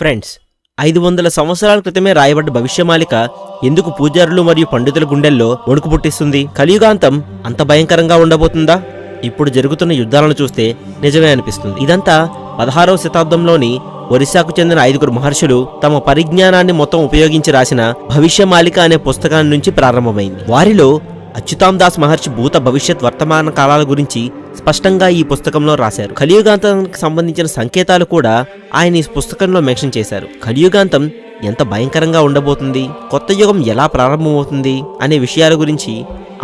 Friends, 500 సంవత్సరాల క్రితమే రాయబడ్డ భవిష్యమాలిక ఎందుకు పూజారులు మరియు పండితుల గుండెల్లో వణుకు పుట్టిస్తుంది? కలియుగాంతం అంత భయంకరంగా ఉండబోతుందా? ఇప్పుడు జరుగుతున్న యుద్ధాలను చూస్తే నిజమే అనిపిస్తుంది. ఇదంతా 16వ శతాబ్దంలోని ఒరిస్సాకు చెందిన 5 మహర్షులు తమ పరిజ్ఞానాన్ని మొత్తం ఉపయోగించి రాసిన భవిష్యమాలిక అనే పుస్తకాన్ని నుంచి ప్రారంభమైంది. వారిలో అచ్యుతాం దాస్ మహర్షి భూత భవిష్యత్ వర్తమాన కాలాల గురించి స్పష్టంగా ఈ పుస్తకంలో రాశారు. కలియుగాంతానికి సంబంధించిన సంకేతాలు కూడా ఆయన ఈ పుస్తకంలో మెన్షన్ చేశారు. కలియుగాంతం ఎంత భయంకరంగా ఉండబోతుంది, కొత్త యుగం ఎలా ప్రారంభమవుతుంది అనే విషయాల గురించి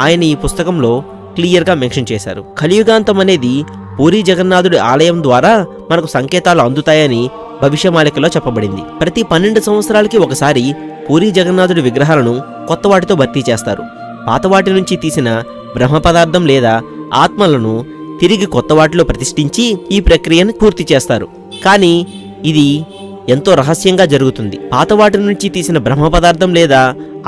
ఆయన ఈ పుస్తకంలో క్లియర్గా మెన్షన్ చేశారు. కలియుగాంతం అనేది పూరీ జగన్నాథుడి ఆలయం ద్వారా మనకు సంకేతాలు అందుతాయని భవిష్యమాలికలో చెప్పబడింది. ప్రతి 12 సంవత్సరాలకి ఒకసారి పూరీ జగన్నాథుడి విగ్రహాలను కొత్త వాటితో భర్తీ చేస్తారు. పాత వాటి నుంచి తీసిన బ్రహ్మ పదార్థం లేదా ఆత్మలను తిరిగి కొత్త వాటిలో ప్రతిష్ఠించి ఈ ప్రక్రియను పూర్తి చేస్తారు. కానీ ఇది ఎంతో రహస్యంగా జరుగుతుంది. పాత వాటి నుంచి తీసిన బ్రహ్మ పదార్థం లేదా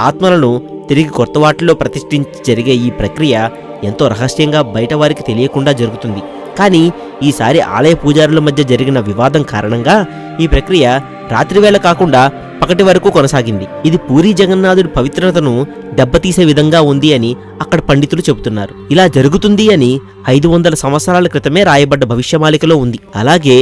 ఆత్మలను తిరిగి కొత్త వాటిలో ప్రతిష్ఠించి జరిగే ఈ ప్రక్రియ ఎంతో రహస్యంగా బయట వారికి తెలియకుండా జరుగుతుంది. కానీ ఈసారి ఆలయ పూజారుల మధ్య జరిగిన వివాదం కారణంగా ఈ ప్రక్రియ రాత్రివేళ కాకుండా పగటి వరకు కొనసాగింది. ఇది పూరీ జగన్నాథుడి పవిత్రతను దెబ్బతీసే విధంగా ఉంది అని అక్కడ పండితులు చెబుతున్నారు. ఇలా జరుగుతుంది అని 500 సంవత్సరాల క్రితమే రాయబడ్డ భవిష్యమాలికలో ఉంది. అలాగే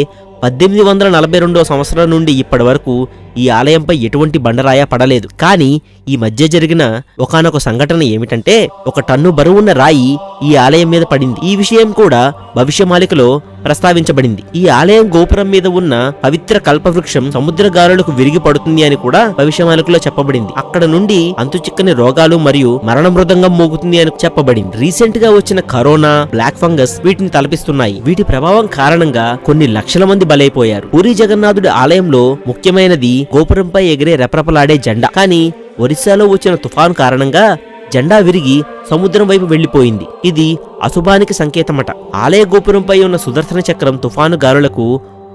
1842వ సంవత్సరం నుండి ఇప్పటి వరకు ఈ ఆలయంపై ఎటువంటి బండరాయ పడలేదు. కానీ ఈ మధ్య జరిగిన ఒకానొక సంఘటన ఏమిటంటే, 1 టన్ను బరువున్న రాయి ఈ ఆలయం మీద పడింది. ఈ విషయం కూడా భవిష్యమాలికలో ప్రస్తావించబడింది. ఈ ఆలయం గోపురం మీద ఉన్న పవిత్ర కల్పవృక్షం సముద్ర గాలులకు విరిగి పడుతుంది అని కూడా భవిష్యమాలికలో చెప్పబడింది. అక్కడ నుండి అంతుచిక్కని రోగాలు మరియు మరణ మృదంగం మోగుతుంది అని చెప్పబడింది. రీసెంట్ గా వచ్చిన కరోనా, బ్లాక్ ఫంగస్ వీటిని తలపిస్తున్నాయి. వీటి ప్రభావం కారణంగా కొన్ని లక్షల మంది బలైపోయారు. పూరీ జగన్నాథుడి ఆలయంలో ముఖ్యమైనది గోపురంపై ఎగిరే రెపరెపలాడే జెండా. కానీ ఒరిస్సాలో వచ్చిన తుఫాను కారణంగా జెండా విరిగి సముద్రం వైపు వెళ్లిపోయింది. ఇది అశుభానికి సంకేతమట. ఆలయ గోపురంపై ఉన్న సుదర్శన చక్రం తుఫాను గాలులకు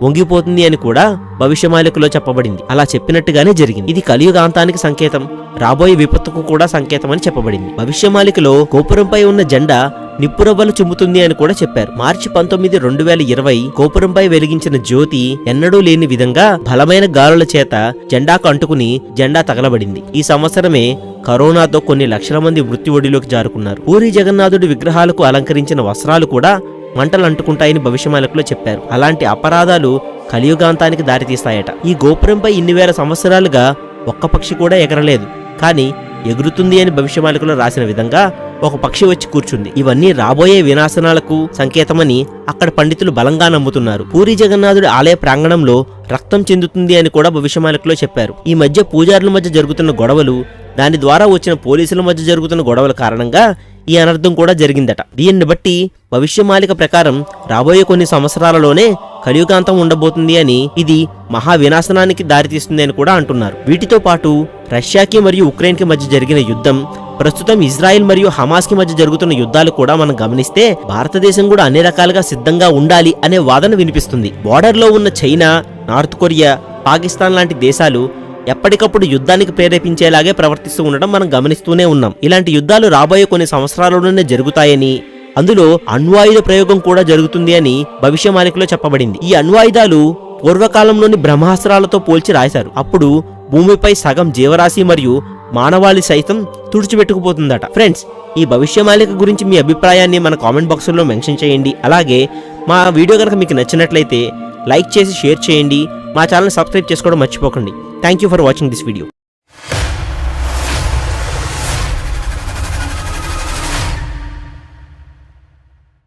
వంగిపోతుంది అని కూడా భవిష్యమాలికలో చెప్పబడింది. అలా చెప్పినట్టుగానే జరిగింది. ఇది కలియుగాంతానికి సంకేతం, రాబోయే విపత్తుకు కూడా సంకేతం అని చెప్పబడింది. భవిష్యమాలికలో గోపురంపై ఉన్న జెండా నిప్పురవ్వలు చుమ్ముతుంది అని కూడా చెప్పారు. మార్చి 19, 2020 గోపురంపై వెలిగించిన జ్యోతి ఎన్నడూ లేని విధంగా బలమైన గాలుల చేత జెండాకు అంటుకుని జెండా తగలబడింది. ఈ సంవత్సరమే కరోనాతో కొన్ని లక్షల మంది మృత్యు ఒడిలోకి జారుకున్నారు. పూరీ జగన్నాథుడి విగ్రహాలకు అలంకరించిన వస్త్రాలు కూడా మంటలు అంటుకుంటాయని భవిష్యమాలికలో చెప్పారు. అలాంటి అపరాధాలు కలియుగాంతానికి దారితీస్తాయట. ఈ గోపురంపై ఇన్ని వేల సంవత్సరాలుగా ఒక్క పక్షి కూడా ఎగరలేదు. కానీ ఎగురుతుంది అని భవిష్యమాలికలో రాసిన విధంగా ఒక పక్షి వచ్చి కూర్చుంది. ఇవన్నీ రాబోయే వినాశనాలకు సంకేతమని అక్కడ పండితులు బలంగా నమ్ముతున్నారు. పూరీ జగన్నాథుడి ఆలయ ప్రాంగణంలో రక్తం చెందుతుంది అని కూడా భవిష్యమాలికలో చెప్పారు. ఈ మధ్య పూజారుల మధ్య జరుగుతున్న గొడవలు, దాని ద్వారా వచ్చిన పోలీసుల మధ్య జరుగుతున్న గొడవల కారణంగా ఈ అనర్థం కూడా జరిగిందట. దీన్ని బట్టి భవిష్యమాలిక ప్రకారం రాబోయే కొన్ని సంవత్సరాలలోనే కలియుగాంతం ఉండబోతుంది అని, ఇది మహా వినాశనానికి దారితీస్తుంది అని కూడా అంటున్నారు. వీటితో పాటు రష్యాకి మరియు ఉక్రెయిన్ కి మధ్య జరిగిన యుద్ధం, ప్రస్తుతం ఇజ్రాయెల్ మరియు హమాస్ కి మధ్య జరుగుతున్న యుద్ధాలు కూడా మనం గమనిస్తే భారతదేశం కూడా అన్ని రకాలుగా సిద్ధంగా ఉండాలి అనే వాదన వినిపిస్తుంది. బోర్డర్ లో ఉన్న చైనా, నార్త్ కొరియా, పాకిస్తాన్ లాంటి దేశాలు ఎప్పటికప్పుడు యుద్ధానికి ప్రేరేపించేలాగే ప్రవర్తిస్తూ ఉండడం మనం గమనిస్తూనే ఉన్నాం. ఇలాంటి యుద్ధాలు రాబోయే కొన్ని సంవత్సరాలలోనే జరుగుతాయని, అందులో అణ్వాయుధ ప్రయోగం కూడా జరుగుతుంది అని భవిష్యమాలికలో చెప్పబడింది. ఈ అణ్వాయుధాలు పూర్వకాలంలోని బ్రహ్మాస్త్రాలతో పోల్చి రాశారు. అప్పుడు భూమిపై సగం జీవరాశి మరియు మానవాళి సైతం తుడిచిపెట్టుకుపోతుందట. ఫ్రెండ్స్, ఈ భవిష్యమాలిక గురించి మీ అభిప్రాయాన్ని మన కామెంట్ బాక్సుల్లో మెన్షన్ చేయండి. అలాగే మా వీడియో కనుక మీకు నచ్చినట్లయితే లైక్ చేసి షేర్ చేయండి. మా ఛానల్ సబ్స్క్రైబ్ చేసుకోవడం మర్చిపోకండి. Thank you for watching this video.